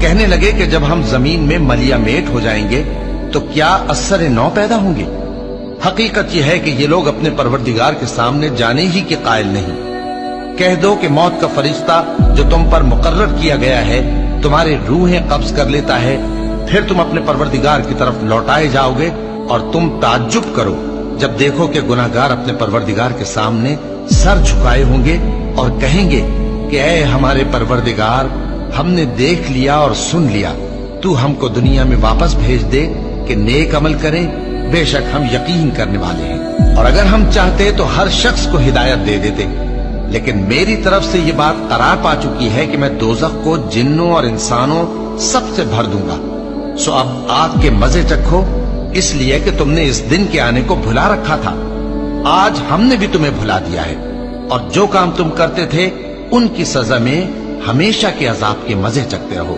کہنے لگے کہ جب ہم زمین میں ملیا میٹ ہو جائیں گے تو کیا اثر نو پیدا ہوں گے؟ حقیقت یہ ہے کہ یہ لوگ اپنے پروردگار کے سامنے جانے ہی کے قائل نہیں۔ کہہ دو کہ موت کا فرشتہ جو تم پر مقرر کیا گیا ہے تمہاری روحیں قبض کر لیتا ہے، پھر تم اپنے پروردگار کی طرف لوٹائے جاؤ گے، اور تم تعجب کرو جب دیکھو کہ گناہگار اپنے پروردگار کے سامنے سر جھکائے ہوں گے اور کہیں گے کہ اے ہمارے پروردگار، ہم نے دیکھ لیا اور سن لیا، تو ہم کو دنیا میں واپس بھیج دے کہ نیک عمل کریں، بے شک ہم یقین کرنے والے ہیں۔ اور اگر ہم چاہتے تو ہر شخص کو ہدایت دے دیتے، لیکن میری طرف سے یہ بات قرار پا چکی ہے کہ میں دوزخ کو جنوں اور انسانوں سب سے بھر دوں گا، سو اب آگ کے مزے چکھو، اس لیے کہ تم نے اس دن کے آنے کو بھلا رکھا تھا۔ آج ہم نے بھی تمہیں بھلا دیا ہے، اور جو کام تم کرتے تھے ان کی سزا میں ہمیشہ کے عذاب کے مزے چکھتے رہو۔